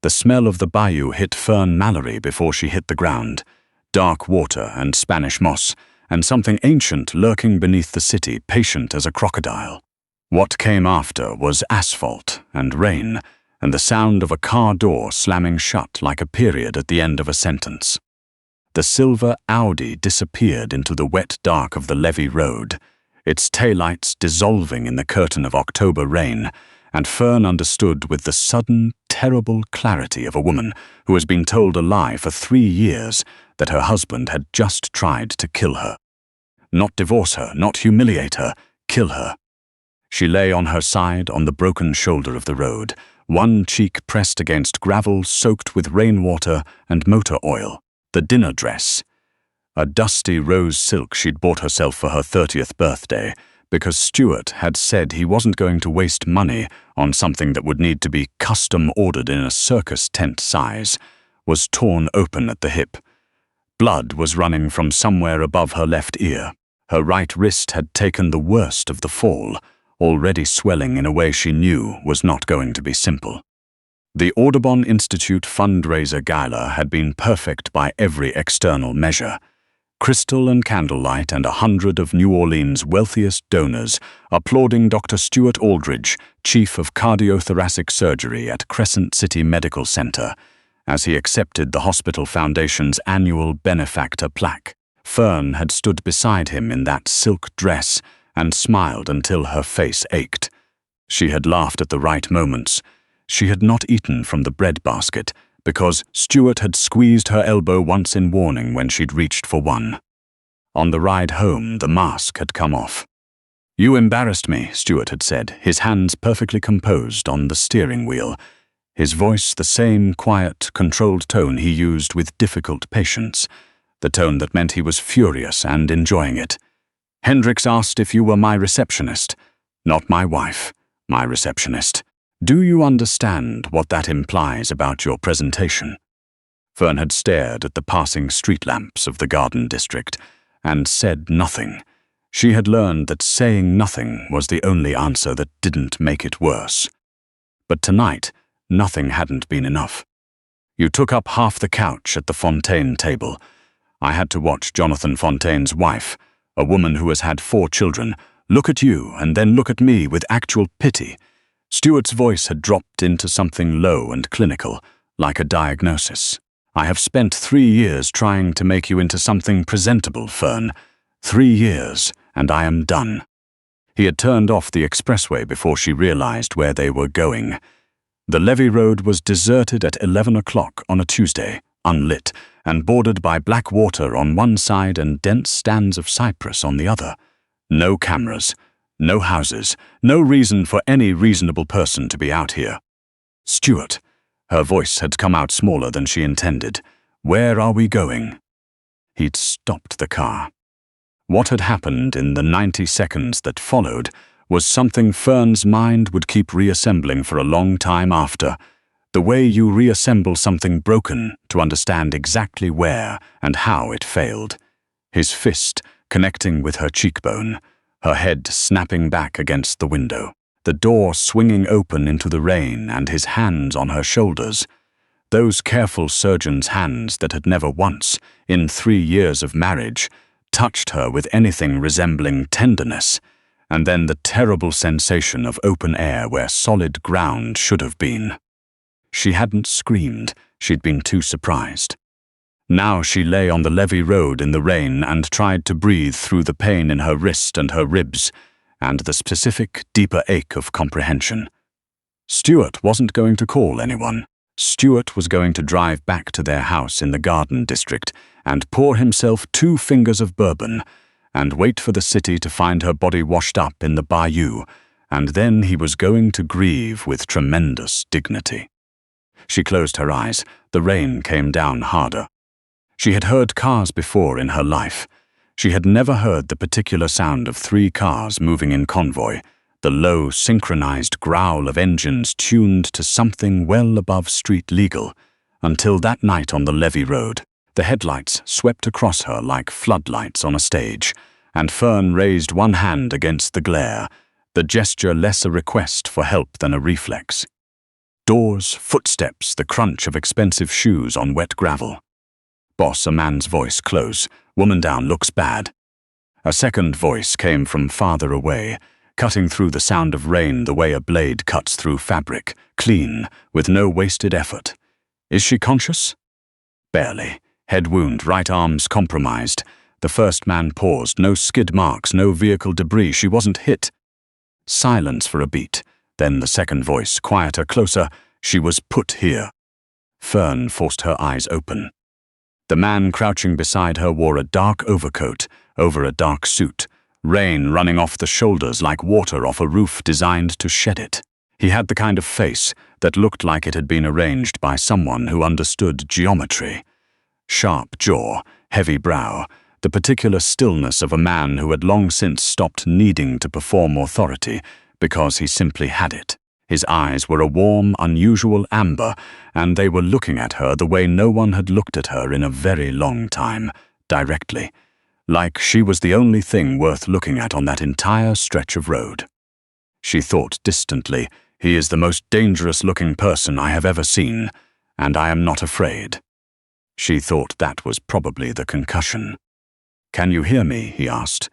The smell of the bayou hit Fern Mallory before she hit the ground. Dark water and Spanish moss, and something ancient lurking beneath the city, patient as a crocodile. What came after was asphalt and rain, and the sound of a car door slamming shut like a period at the end of a sentence. The silver Audi disappeared into the wet dark of the levee road, its taillights dissolving in the curtain of October rain, and Fern understood with the sudden, terrible clarity of a woman who has been told a lie for 3 years that her husband had just tried to kill her. Not divorce her, not humiliate her, kill her. She lay on her side on the broken shoulder of the road, one cheek pressed against gravel soaked with rainwater and motor oil, the dinner dress. A dusty rose silk she'd bought herself for her 30th birthday, because Stuart had said he wasn't going to waste money on something that would need to be custom-ordered in a circus tent size, was torn open at the hip. Blood was running from somewhere above her left ear. Her right wrist had taken the worst of the fall, already swelling in a way she knew was not going to be simple. The Audubon Institute fundraiser gala had been perfect by every external measure. Crystal and candlelight and 100 of New Orleans' wealthiest donors applauding Dr. Stuart Aldridge, Chief of Cardiothoracic Surgery at Crescent City Medical Center, as he accepted the Hospital Foundation's annual benefactor plaque. Fern had stood beside him in that silk dress and smiled until her face ached. She had laughed at the right moments. She had not eaten from the bread basket, because Stuart had squeezed her elbow once in warning when she'd reached for one. On the ride home, the mask had come off. "You embarrassed me," Stuart had said, his hands perfectly composed on the steering wheel, his voice the same quiet, controlled tone he used with difficult patience, the tone that meant he was furious and enjoying it. "Hendricks asked if you were my receptionist. Not my wife, my receptionist. Do you understand what that implies about your presentation?" Fern had stared at the passing street lamps of the garden district and said nothing. She had learned that saying nothing was the only answer that didn't make it worse. But tonight, nothing hadn't been enough. "You took up half the couch at the Fontaine table. I had to watch Jonathan Fontaine's wife, a woman who has had 4 children, look at you and then look at me with actual pity." Stuart's voice had dropped into something low and clinical, like a diagnosis. "I have spent 3 years trying to make you into something presentable, Fern. 3 years, and I am done." He had turned off the expressway before she realized where they were going. The levee road was deserted at 11 o'clock on a Tuesday, unlit, and bordered by black water on one side and dense stands of cypress on the other. No cameras. No houses, no reason for any reasonable person to be out here. "Stuart," her voice had come out smaller than she intended, "where are we going?" He'd stopped the car. What had happened in the 90 seconds that followed was something Fern's mind would keep reassembling for a long time after, the way you reassemble something broken to understand exactly where and how it failed. His fist connecting with her cheekbone, her head snapping back against the window, the door swinging open into the rain and his hands on her shoulders. Those careful surgeon's hands that had never once, in 3 years of marriage, touched her with anything resembling tenderness, and then the terrible sensation of open air where solid ground should have been. She hadn't screamed, she'd been too surprised. Now she lay on the levee road in the rain and tried to breathe through the pain in her wrist and her ribs, and the specific, deeper ache of comprehension. Stuart wasn't going to call anyone. Stuart was going to drive back to their house in the garden district and pour himself 2 fingers of bourbon and wait for the city to find her body washed up in the Bayou, and then he was going to grieve with tremendous dignity. She closed her eyes. The rain came down harder. She had heard cars before in her life. She had never heard the particular sound of 3 cars moving in convoy, the low, synchronized growl of engines tuned to something well above street legal, until that night on the levee road. The headlights swept across her like floodlights on a stage, and Fern raised one hand against the glare, the gesture less a request for help than a reflex. Doors, footsteps, the crunch of expensive shoes on wet gravel. Boss, a man's voice, close. Woman down, looks bad. A second voice came from farther away, cutting through the sound of rain the way a blade cuts through fabric, clean, with no wasted effort. Is she conscious? Barely. Head wound, right arm's compromised. The first man paused. No skid marks, no vehicle debris. She wasn't hit. Silence for a beat. Then the second voice, quieter, closer. She was put here. Fern forced her eyes open. The man crouching beside her wore a dark overcoat over a dark suit, rain running off the shoulders like water off a roof designed to shed it. He had the kind of face that looked like it had been arranged by someone who understood geometry. Sharp jaw, heavy brow, the particular stillness of a man who had long since stopped needing to perform authority because he simply had it. His eyes were a warm, unusual amber, and they were looking at her the way no one had looked at her in a very long time, directly, like she was the only thing worth looking at on that entire stretch of road. She thought distantly, "He is the most dangerous-looking person I have ever seen, and I am not afraid." She thought that was probably the concussion. "Can you hear me?" he asked.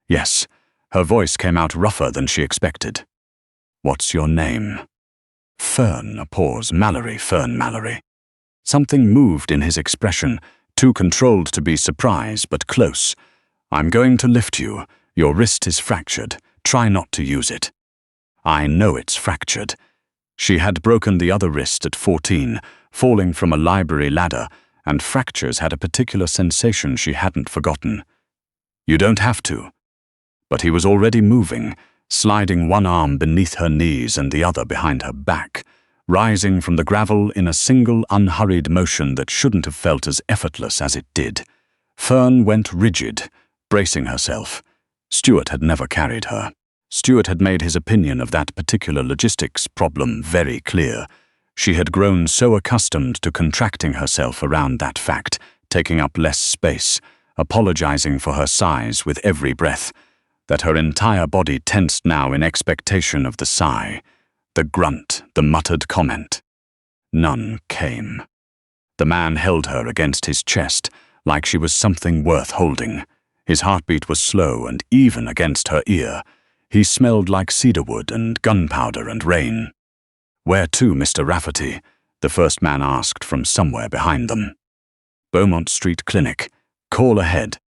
Yes. Her voice came out rougher than she expected. "What's your name?" Fern, a pause. "Mallory, Fern Mallory." Something moved in his expression, too controlled to be surprise, but close. "I'm going to lift you. Your wrist is fractured. Try not to use it." "I know it's fractured." She had broken the other wrist at 14, falling from a library ladder, and fractures had a particular sensation she hadn't forgotten. "You don't have to." But he was already moving, sliding one arm beneath her knees and the other behind her back, rising from the gravel in a single unhurried motion that shouldn't have felt as effortless as it did. Fern went rigid, bracing herself. Stuart had never carried her. Stuart had made his opinion of that particular logistics problem very clear. She had grown so accustomed to contracting herself around that fact, taking up less space, apologizing for her size with every breath, that her entire body tensed now in expectation of the sigh, the grunt, the muttered comment. None came. The man held her against his chest, like she was something worth holding. His heartbeat was slow and even against her ear. He smelled like cedarwood and gunpowder and rain. "Where to, Mr. Rafferty?" the first man asked from somewhere behind them. "Beaumont Street Clinic. Call ahead."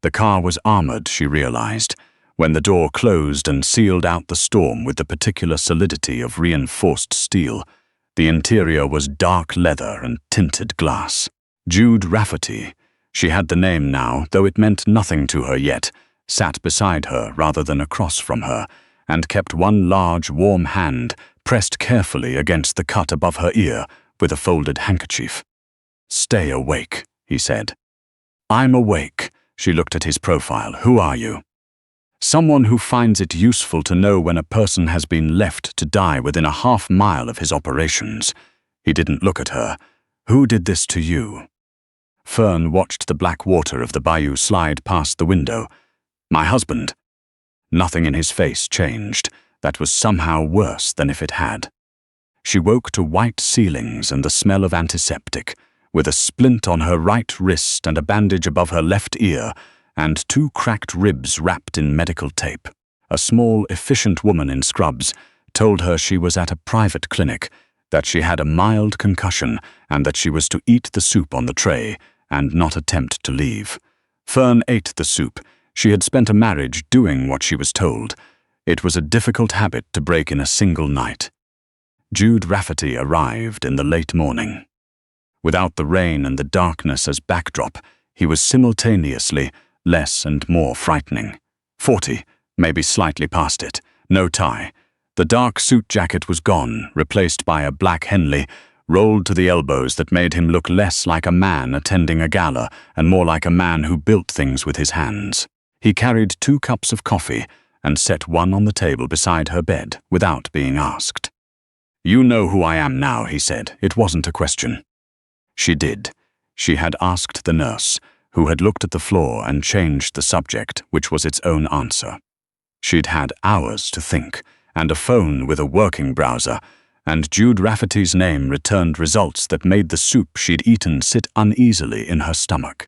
The car was armored, she realized, when the door closed and sealed out the storm with the particular solidity of reinforced steel. The interior was dark leather and tinted glass. Jude Rafferty, she had the name now, though it meant nothing to her yet, sat beside her rather than across from her, and kept one large, warm hand pressed carefully against the cut above her ear with a folded handkerchief. "Stay awake," he said. "I'm awake." She looked at his profile. "Who are you?" "Someone who finds it useful to know when a person has been left to die within a half-mile of his operations." He didn't look at her. "Who did this to you?" Fern watched the black water of the Bayou slide past the window. "My husband." Nothing in his face changed. That was somehow worse than if it had. She woke to white ceilings and the smell of antiseptic, with a splint on her right wrist and a bandage above her left ear, and 2 cracked ribs wrapped in medical tape. A small, efficient woman in scrubs told her she was at a private clinic, that she had a mild concussion, and that she was to eat the soup on the tray and not attempt to leave. Fern ate the soup. She had spent a marriage doing what she was told. It was a difficult habit to break in a single night. Jude Rafferty arrived in the late morning. Without the rain and the darkness as backdrop, he was simultaneously less and more frightening. 40, maybe slightly past it. No tie. The dark suit jacket was gone, replaced by a black Henley, rolled to the elbows that made him look less like a man attending a gala and more like a man who built things with his hands. He carried 2 cups of coffee and set one on the table beside her bed without being asked. "You know who I am now," he said. It wasn't a question. She did. She had asked the nurse, who had looked at the floor and changed the subject, which was its own answer. She'd had hours to think, and a phone with a working browser, and Jude Rafferty's name returned results that made the soup she'd eaten sit uneasily in her stomach.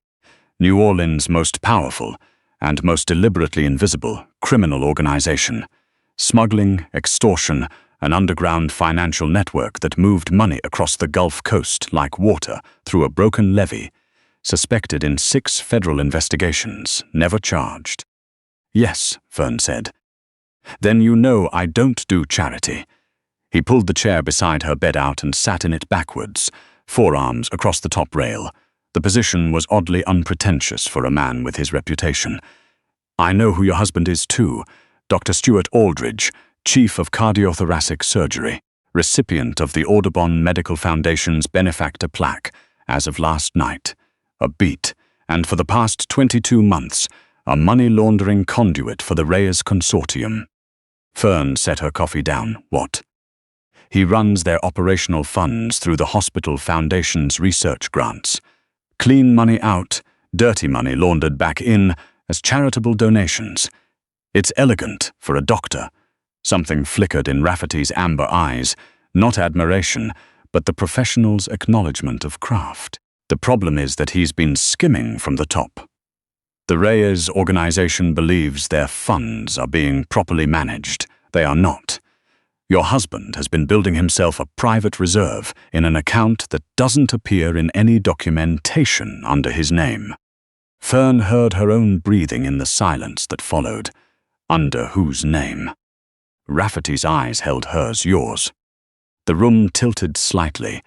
New Orleans' most powerful and most deliberately invisible criminal organization. Smuggling, extortion, an underground financial network that moved money across the Gulf Coast like water through a broken levee. Suspected in 6 federal investigations, never charged. "Yes," Fern said. "Then you know I don't do charity." He pulled the chair beside her bed out and sat in it backwards, forearms across the top rail. The position was oddly unpretentious for a man with his reputation. "I know who your husband is too, Dr. Stuart Aldridge, Chief of Cardiothoracic Surgery, recipient of the Audubon Medical Foundation's benefactor plaque as of last night. A beat, and for the past 22 months, a money-laundering conduit for the Reyes Consortium." Fern set her coffee down. "What?" "He runs their operational funds through the Hospital Foundation's research grants. Clean money out, dirty money laundered back in as charitable donations. It's elegant for a doctor." Something flickered in Rafferty's amber eyes, not admiration, but the professional's acknowledgement of craft. "The problem is that he's been skimming from the top. The Reyes organization believes their funds are being properly managed. They are not. Your husband has been building himself a private reserve in an account that doesn't appear in any documentation under his name." Fern heard her own breathing in the silence that followed. Under whose name? Rafferty's eyes held hers, yours. The room tilted slightly,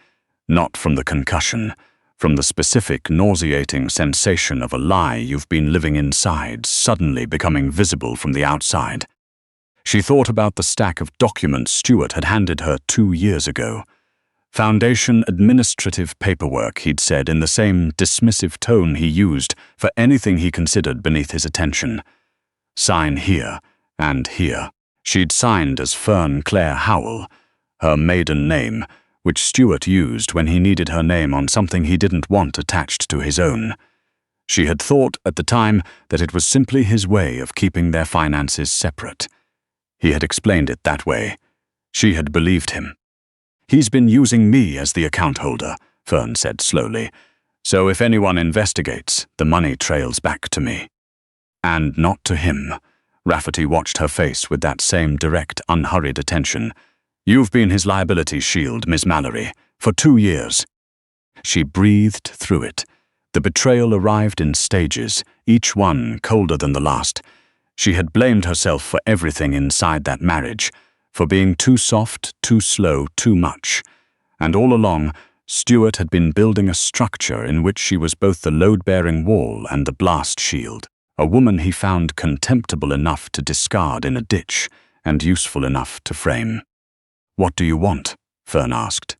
not from the concussion, from the specific nauseating sensation of a lie you've been living inside suddenly becoming visible from the outside. She thought about the stack of documents Stuart had handed her 2 years ago. Foundation administrative paperwork, he'd said in the same dismissive tone he used for anything he considered beneath his attention. Sign here and here. She'd signed as Fern Claire Howell, her maiden name, which Stuart used when he needed her name on something he didn't want attached to his own. She had thought at the time that it was simply his way of keeping their finances separate. He had explained it that way. She had believed him. "He's been using me as the account holder," Fern said slowly. "So if anyone investigates, the money trails back to me." "And not to him." Rafferty watched her face with that same direct, unhurried attention. "You've been his liability shield, Miss Mallory, for 2 years." She breathed through it. The betrayal arrived in stages, each one colder than the last. She had blamed herself for everything inside that marriage, for being too soft, too slow, too much. And all along, Stuart had been building a structure in which she was both the load-bearing wall and the blast shield. A woman he found contemptible enough to discard in a ditch, and useful enough to frame. "What do you want?" Fern asked.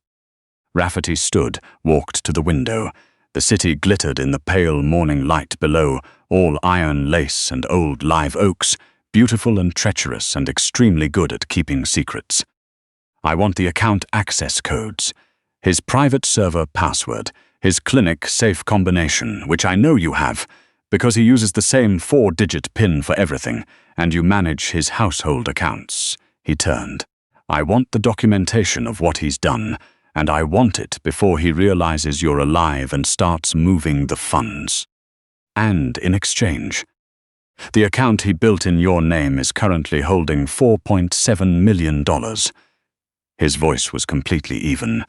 Rafferty stood, walked to the window. The city glittered in the pale morning light below, all iron lace and old live oaks, beautiful and treacherous and extremely good at keeping secrets. "I want the account access codes. His private server password, his clinic safe combination, which I know you have, because he uses the same 4-digit PIN for everything, and you manage his household accounts." He turned. "I want the documentation of what he's done, and I want it before he realizes you're alive and starts moving the funds. And in exchange, the account he built in your name is currently holding $4.7 million. His voice was completely even.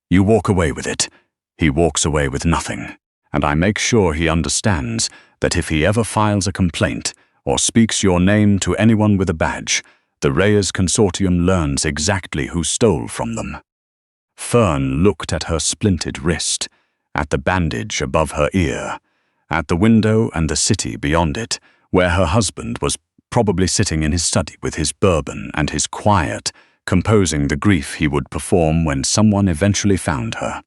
"You walk away with it. He walks away with nothing. And I make sure he understands that if he ever files a complaint or speaks your name to anyone with a badge, the Reyes Consortium learns exactly who stole from them." Fern looked at her splintered wrist, at the bandage above her ear, at the window and the city beyond it, where her husband was probably sitting in his study with his bourbon and his quiet, composing the grief he would perform when someone eventually found her.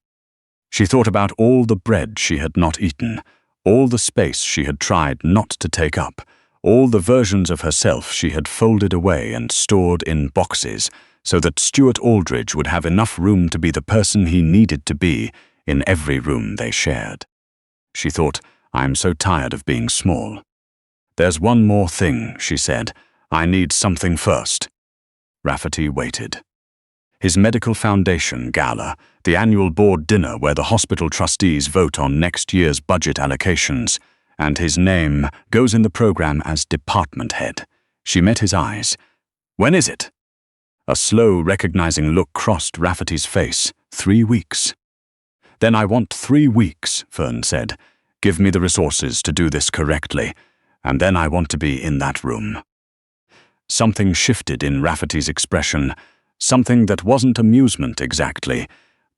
She thought about all the bread she had not eaten, all the space she had tried not to take up, all the versions of herself she had folded away and stored in boxes so that Stuart Aldridge would have enough room to be the person he needed to be in every room they shared. She thought, "I'm so tired of being small." "There's one more thing," she said. "I need something first." Rafferty waited. his medical foundation gala, the annual board dinner where the hospital trustees vote on next year's budget allocations, and his name goes in the program as department head. She met his eyes. "When is it?" A slow, recognizing look crossed Rafferty's face. 3 weeks. "Then I want 3 weeks," Fern said. "Give me the resources to do this correctly, and then I want to be in that room." Something shifted in Rafferty's expression, something that wasn't amusement exactly,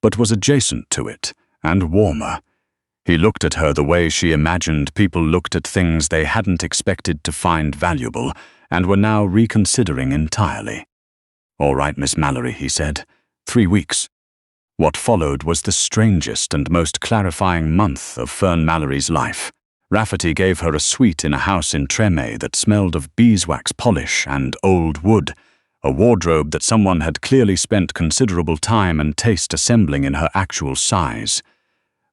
but was adjacent to it, and warmer. He looked at her the way she imagined people looked at things they hadn't expected to find valuable, and were now reconsidering entirely. "All right, Miss Mallory," he said. 3 weeks. What followed was the strangest and most clarifying month of Fern Mallory's life. Rafferty gave her a suite in a house in Treme that smelled of beeswax polish and old wood, a wardrobe that someone had clearly spent considerable time and taste assembling in her actual size.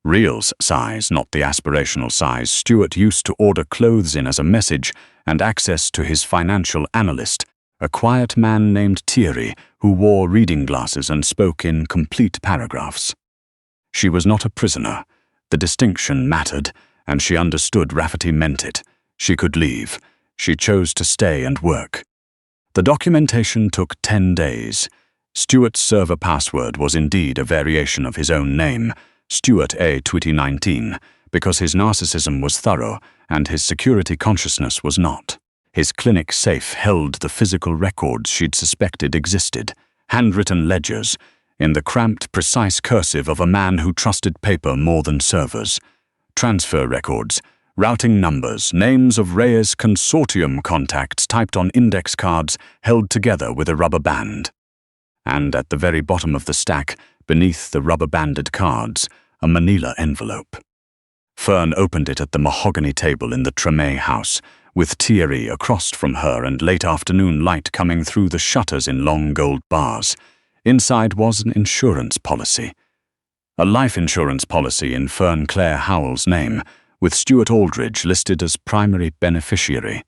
Real size, not the aspirational size Stuart used to order clothes in as a message, and access to his financial analyst, a quiet man named Thierry who wore reading glasses and spoke in complete paragraphs. She was not a prisoner. The distinction mattered, and she understood Rafferty meant it. She could leave. She chose to stay and work. The documentation took 10 days. Stuart's server password was indeed a variation of his own name, Stuart A. 2019, because his narcissism was thorough and his security consciousness was not. His clinic safe held the physical records she'd suspected existed, handwritten ledgers, in the cramped, precise cursive of a man who trusted paper more than servers. Transfer records, routing numbers, names of Reyes consortium contacts typed on index cards held together with a rubber band. And at the very bottom of the stack, beneath the rubber-banded cards, a manila envelope. Fern opened it at the mahogany table in the Treme house, with Thierry across from her and late afternoon light coming through the shutters in long gold bars. Inside was an insurance policy. A life insurance policy in Fern Claire Howell's name, with Stuart Aldridge listed as primary beneficiary.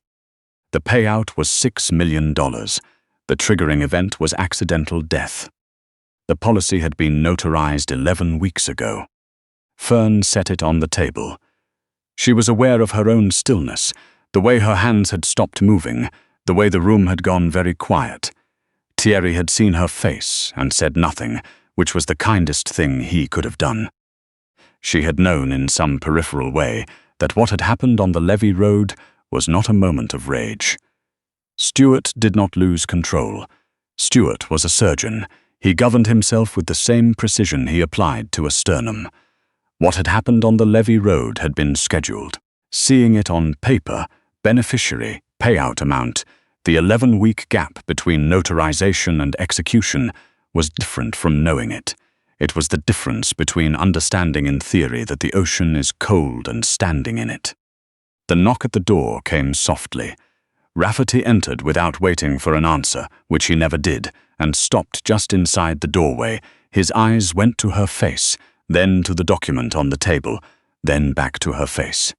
The payout was $6 million. The triggering event was accidental death. The policy had been notarized 11 weeks ago. Fern set it on the table. She was aware of her own stillness, the way her hands had stopped moving, the way the room had gone very quiet. Thierry had seen her face and said nothing, which was the kindest thing he could have done. She had known in some peripheral way that what had happened on the levee road was not a moment of rage. Stuart did not lose control. Stuart was a surgeon. He governed himself with the same precision he applied to a sternum. What had happened on the levee road had been scheduled. Seeing it on paper, beneficiary, payout amount, the 11-week gap between notarization and execution was different from knowing it. It was the difference between understanding in theory that the ocean is cold and standing in it. The knock at the door came softly. Rafferty entered without waiting for an answer, which he never did, and stopped just inside the doorway. His eyes went to her face, then to the document on the table, then back to her face.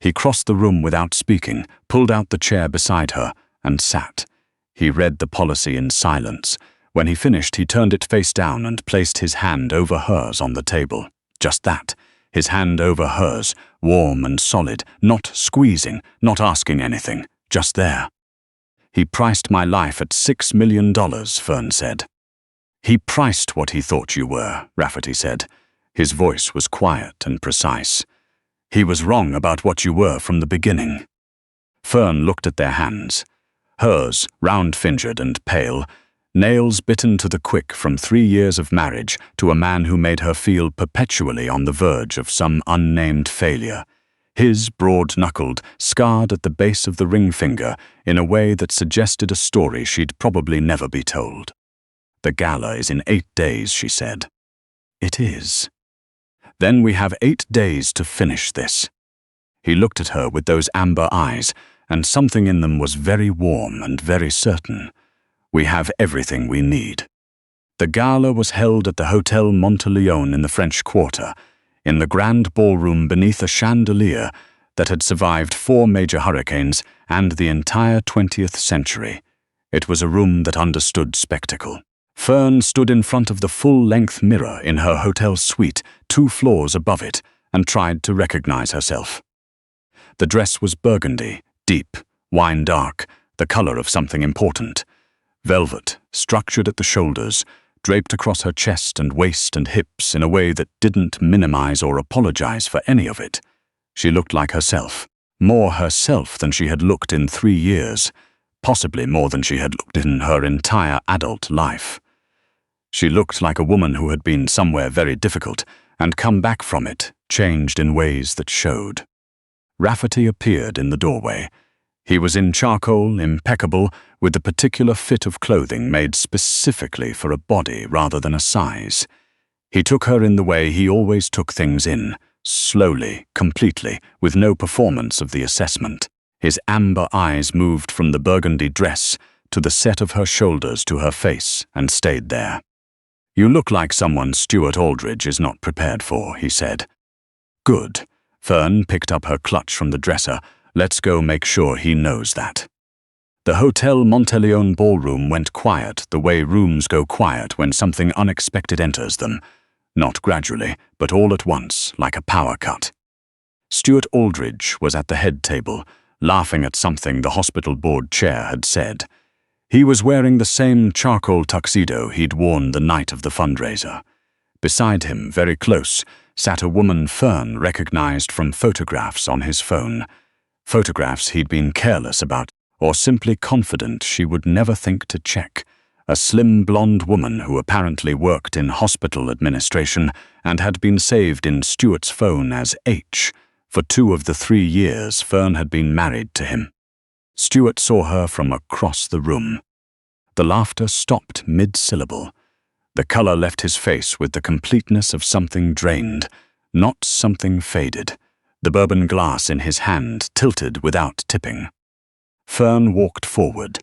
He crossed the room without speaking, pulled out the chair beside her, and sat. He read the policy in silence. When he finished, he turned it face down and placed his hand over hers on the table. Just that, his hand over hers, warm and solid, not squeezing, not asking anything, just there. "He priced my life at $6 million, Fern said. "He priced what he thought you were," Rafferty said. His voice was quiet and precise. "He was wrong about what you were from the beginning." Fern looked at their hands. Hers, round-fingered and pale, nails bitten to the quick from 3 years of marriage to a man who made her feel perpetually on the verge of some unnamed failure. His broad-knuckled, scarred at the base of the ring finger in a way that suggested a story she'd probably never be told. "The gala is in 8 days, she said. "It is." "Then we have 8 days to finish this." He looked at her with those amber eyes, and something in them was very warm and very certain. "We have everything we need." The gala was held at the Hotel Monteleone in the French Quarter, in the grand ballroom beneath a chandelier that had survived 4 major hurricanes and the entire 20th century. It was a room that understood spectacle. Fern stood in front of the full-length mirror in her hotel suite, 2 floors above it, and tried to recognize herself. The dress was burgundy, deep, wine dark, the color of something important. Velvet, structured at the shoulders, draped across her chest and waist and hips in a way that didn't minimize or apologize for any of it. She looked like herself, more herself than she had looked in 3 years, possibly more than she had looked in her entire adult life. She looked like a woman who had been somewhere very difficult and come back from it, changed in ways that showed. Rafferty appeared in the doorway. He was in charcoal, impeccable, with the particular fit of clothing made specifically for a body rather than a size. He took her in the way he always took things in, slowly, completely, with no performance of the assessment. His amber eyes moved from the burgundy dress to the set of her shoulders to her face and stayed there. "You look like someone Stuart Aldridge is not prepared for," he said. "Good." Fern picked up her clutch from the dresser. "Let's go make sure he knows that." The Hotel Monteleone ballroom went quiet the way rooms go quiet when something unexpected enters them. Not gradually, but all at once, like a power cut. Stuart Aldridge was at the head table, laughing at something the hospital board chair had said. He was wearing the same charcoal tuxedo he'd worn the night of the fundraiser. Beside him, very close, sat a woman Fern recognized from photographs on his phone. Photographs he'd been careless about, or simply confident she would never think to check. A slim blonde woman who apparently worked in hospital administration and had been saved in Stuart's phone as H for 2 of the 3 years Fern had been married to him. Stuart saw her from across the room. The laughter stopped mid-syllable. The color left his face with the completeness of something drained, not something faded. The bourbon glass in his hand tilted without tipping. Fern walked forward.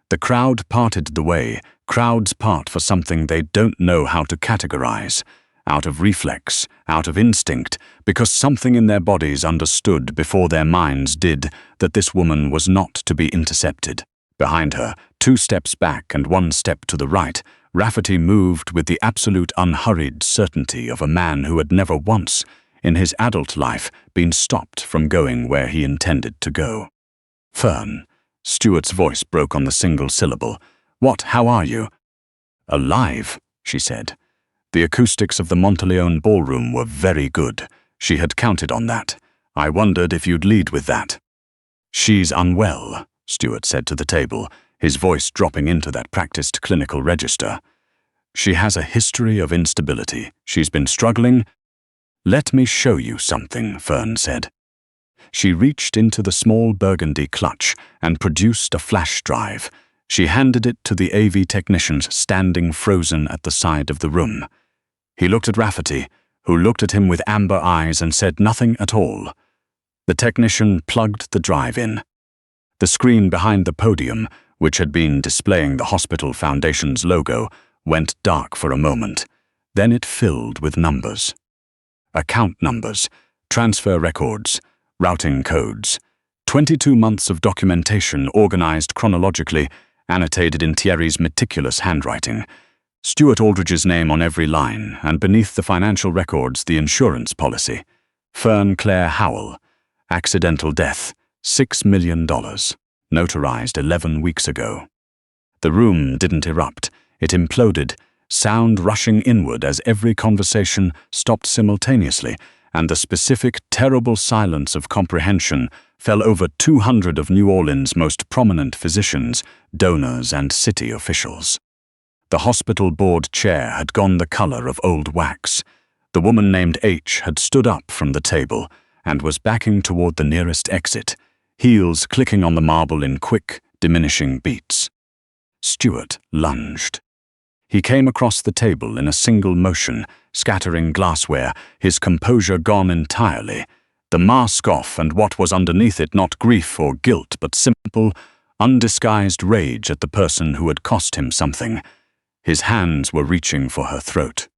The crowd parted the way. Crowds part for something they don't know how to categorize, out of reflex, out of instinct, because something in their bodies understood before their minds did that this woman was not to be intercepted. Behind her, 2 steps back and 1 step to the right, Rafferty moved with the absolute unhurried certainty of a man who had never once, in his adult life, been stopped from going where he intended to go. "Fern." Stuart's voice broke on the single syllable. "What? How are you?" "Alive," she said. The acoustics of the Monteleone ballroom were very good. She had counted on that. "I wondered if you'd lead with that." "She's unwell," Stuart said to the table, his voice dropping into that practiced clinical register. "She has a history of instability. She's been struggling." "Let me show you something," Fern said. She reached into the small burgundy clutch and produced a flash drive. She handed it to the AV technicians standing frozen at the side of the room. He looked at Rafferty, who looked at him with amber eyes and said nothing at all. The technician plugged the drive in. The screen behind the podium, which had been displaying the Hospital Foundation's logo, went dark for a moment. Then it filled with numbers. Account numbers, transfer records, routing codes. 22 months of documentation organized chronologically, annotated in Thierry's meticulous handwriting. Stuart Aldridge's name on every line, and beneath the financial records the insurance policy. Fern Claire Howell. Accidental death, $6 million. Notarized 11 weeks ago. The room didn't erupt. It imploded, sound rushing inward as every conversation stopped simultaneously, and the specific, terrible silence of comprehension fell over 200 of New Orleans' most prominent physicians, donors, and city officials. The hospital board chair had gone the color of old wax. The woman named H had stood up from the table and was backing toward the nearest exit, heels clicking on the marble in quick, diminishing beats. Stuart lunged. He came across the table in a single motion, scattering glassware, his composure gone entirely. The mask off and what was underneath it not grief or guilt but simple, undisguised rage at the person who had cost him something. His hands were reaching for her throat.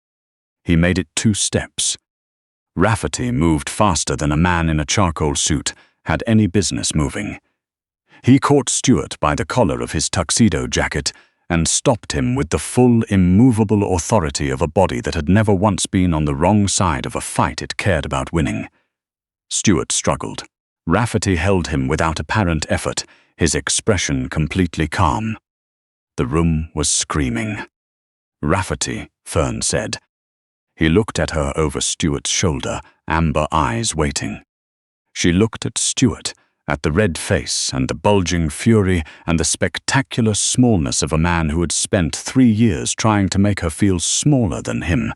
He made it 2 steps. Rafferty moved faster than a man in a charcoal suit had any business moving. He caught Stuart by the collar of his tuxedo jacket, and stopped him with the full, immovable authority of a body that had never once been on the wrong side of a fight it cared about winning. Stuart struggled. Rafferty held him without apparent effort, his expression completely calm. The room was screaming. "Rafferty," Fern said. He looked at her over Stuart's shoulder, amber eyes waiting. She looked at Stuart, at the red face and the bulging fury and the spectacular smallness of a man who had spent 3 years trying to make her feel smaller than him.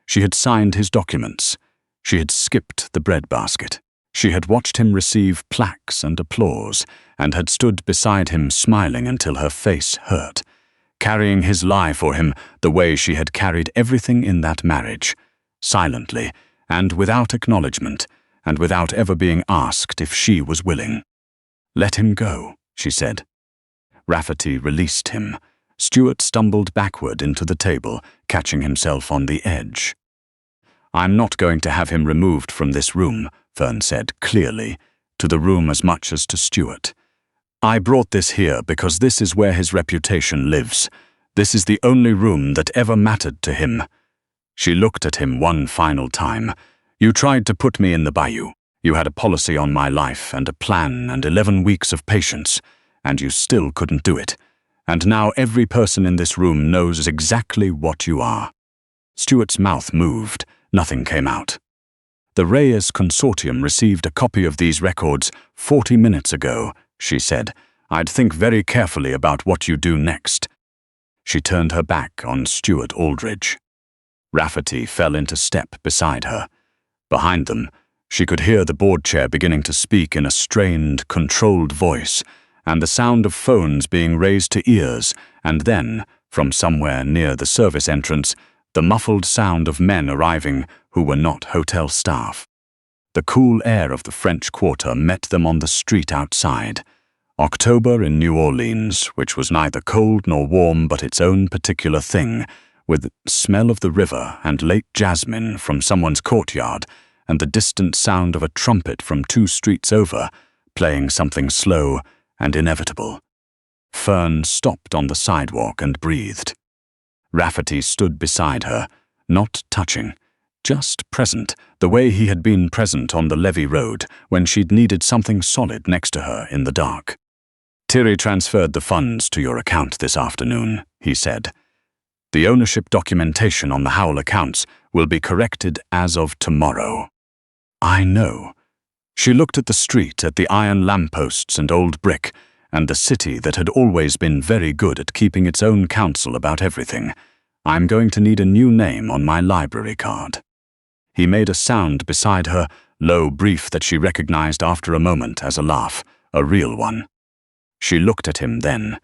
She had signed his documents. She had skipped the breadbasket. She had watched him receive plaques and applause, and had stood beside him smiling until her face hurt, carrying his lie for him the way she had carried everything in that marriage, silently and without acknowledgement, and without ever being asked if she was willing. "Let him go," she said. Rafferty released him. Stuart stumbled backward into the table, catching himself on the edge. "I'm not going to have him removed from this room," Fern said clearly, to the room as much as to Stuart. "I brought this here because this is where his reputation lives. This is the only room that ever mattered to him." She looked at him one final time. "You tried to put me in the Bayou. You had a policy on my life and a plan and 11 weeks of patience, and you still couldn't do it. And now every person in this room knows exactly what you are." Stuart's mouth moved. Nothing came out. "The Reyes Consortium received a copy of these records 40 minutes ago," she said. "I'd think very carefully about what you do next." She turned her back on Stuart Aldridge. Rafferty fell into step beside her. Behind them, she could hear the board chair beginning to speak in a strained, controlled voice, and the sound of phones being raised to ears, and then, from somewhere near the service entrance, the muffled sound of men arriving who were not hotel staff. The cool air of the French Quarter met them on the street outside. October in New Orleans, which was neither cold nor warm but its own particular thing, with the smell of the river and late jasmine from someone's courtyard, and the distant sound of a trumpet from 2 streets over, playing something slow and inevitable. Fern stopped on the sidewalk and breathed. Rafferty stood beside her, not touching, just present, the way he had been present on the levee road when she'd needed something solid next to her in the dark. "Thierry transferred the funds to your account this afternoon," he said. "The ownership documentation on the Howell accounts will be corrected as of tomorrow." "I know." She looked at the street, at the iron lampposts and old brick, and the city that had always been very good at keeping its own counsel about everything. "I'm going to need a new name on my library card." He made a sound beside her, low, brief, that she recognized after a moment as a laugh, a real one. She looked at him then.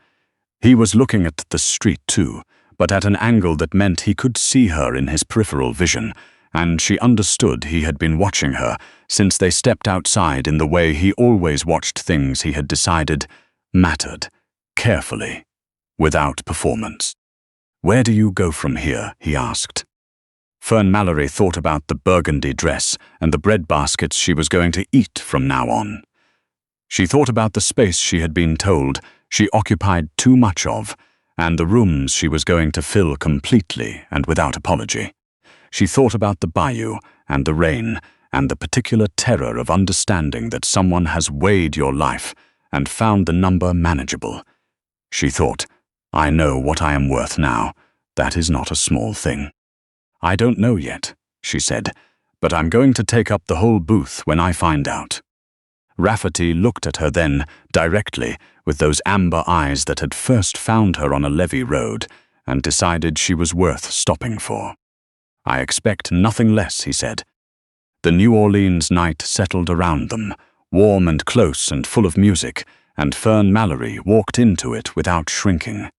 He was looking at the street too, but at an angle that meant he could see her in his peripheral vision, and she understood he had been watching her since they stepped outside in the way he always watched things he had decided mattered, carefully, without performance. "Where do you go from here?" he asked. Fern Mallory thought about the burgundy dress and the breadbaskets she was going to eat from now on. She thought about the space she had been told she occupied too much of, and the rooms she was going to fill completely and without apology. She thought about the Bayou and the rain and the particular terror of understanding that someone has weighed your life and found the number manageable. She thought, "I know what I am worth now. That is not a small thing." "I don't know yet," she said, "but I'm going to take up the whole booth when I find out." Rafferty looked at her then, directly, with those amber eyes that had first found her on a levee road, and decided she was worth stopping for. "I expect nothing less," he said. The New Orleans night settled around them, warm and close and full of music, and Fern Mallory walked into it without shrinking.